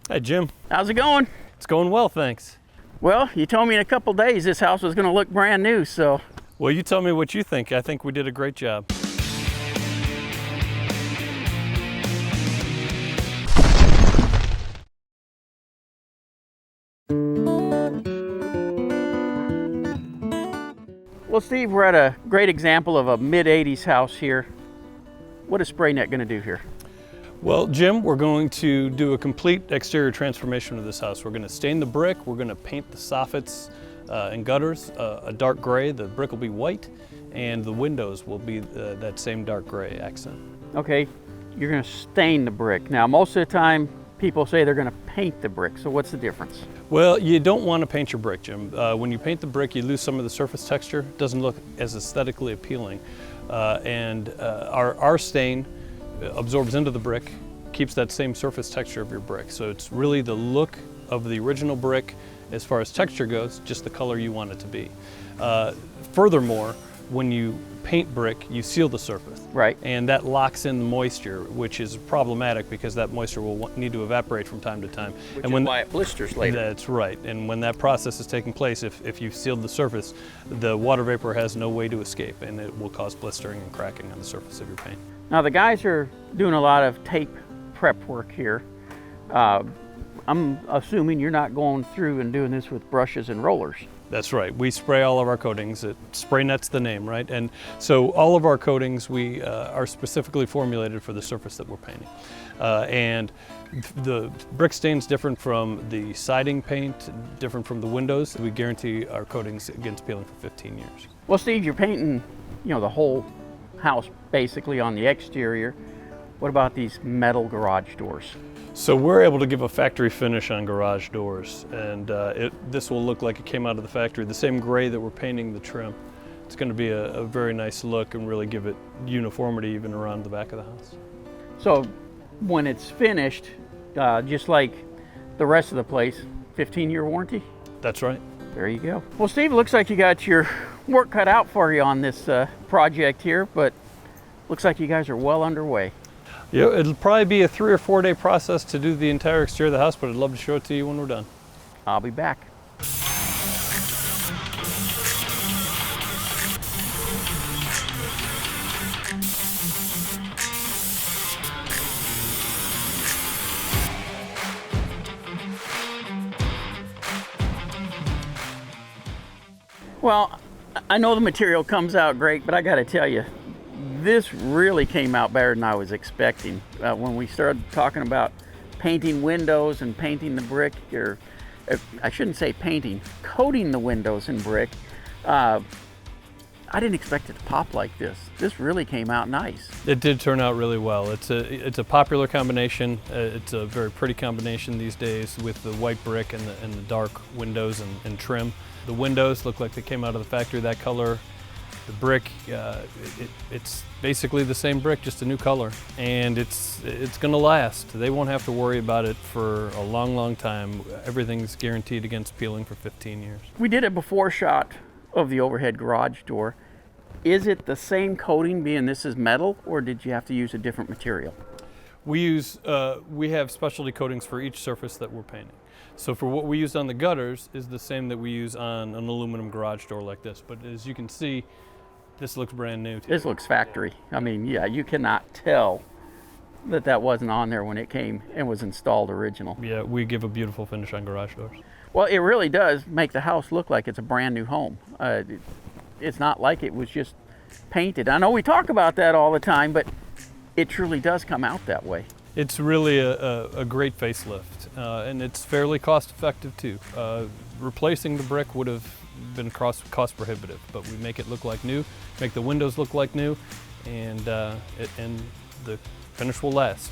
Hi, Jim. How's it going? It's going well, thanks. Well, you told me in a couple days this house was going to look brand new, so. Well, you tell me what you think. I think we did a great job. Well, Steve, we're at a great example of a mid-'80s house here. What is SprayNet going to do here? Well, Jim, we're going to do a complete exterior transformation of this house. We're going to stain the brick, we're going to paint the soffits and gutters a dark gray. The brick will be white, and the windows will be that same dark gray accent. Okay, you're going to stain the brick. Now, most of the time, people say they're going to paint the brick, so what's the difference? Well, you don't want to paint your brick, Jim. When you paint the brick, you lose some of the surface texture. It doesn't look as aesthetically appealing. Our stain absorbs into the brick, keeps that same surface texture of your brick. So it's really the look of the original brick as far as texture goes, just the color you want it to be. Furthermore, when you paint brick, you seal the surface. Right. And that locks in the moisture, which is problematic because that moisture will need to evaporate from time to time. Which is why it blisters later. That's right. And when that process is taking place, if you've sealed the surface, the water vapor has no way to escape, and it will cause blistering and cracking on the surface of your paint. Now, the guys are doing a lot of tape prep work here. I'm assuming you're not going through and doing this with brushes and rollers. That's right. We spray all of our coatings. SprayNet's the name, right? And so all of our coatings we are specifically formulated for the surface that we're painting. And the brick stain's different from the siding paint, different from the windows. We guarantee our coatings against peeling for 15 years. Well, Steve, you're painting, the whole house basically on the exterior. What about these metal garage doors? So we're able to give a factory finish on garage doors, and this will look like it came out of the factory. The same gray that we're painting the trim. It's going to be a very nice look and really give it uniformity even around the back of the house. So when it's finished, just like the rest of the place, 15-year warranty? That's right. There you go. Well, Steve, it looks like you got your work cut out for you on this project here, but looks like you guys are well underway. Yeah, it'll probably be a 3 or 4 day process to do the entire exterior of the house, but I'd love to show it to you when we're done. I'll be back. Well, I know the material comes out great, but I got to tell you, this really came out better than I was expecting. When we started talking about painting windows and painting the brick, or I shouldn't say painting, coating the windows in brick, I didn't expect it to pop like this. This really came out nice. It did turn out really well. It's a popular combination. It's a very pretty combination these days with the white brick and the dark windows and trim. The windows look like they came out of the factory that color. The brick, it's basically the same brick, just a new color, and it's going to last. They won't have to worry about it for a long, long time. Everything's guaranteed against peeling for 15 years. We did a before shot of the overhead garage door. Is it the same coating, being this is metal, or did you have to use a different material? We have specialty coatings for each surface that we're painting. So for what we use on the gutters is the same that we use on an aluminum garage door like this. But as you can see, this looks brand new. This looks factory. I mean, yeah, you cannot tell that wasn't on there when it came and was installed original. Yeah, we give a beautiful finish on garage doors. Well, it really does make the house look like it's a brand new home. It's not like it was just painted. I know we talk about that all the time, but it truly does come out that way. It's really a great facelift, and it's fairly cost effective too. Replacing the brick would have been cost prohibitive, but we make it look like new, make the windows look like new, and the finish will last.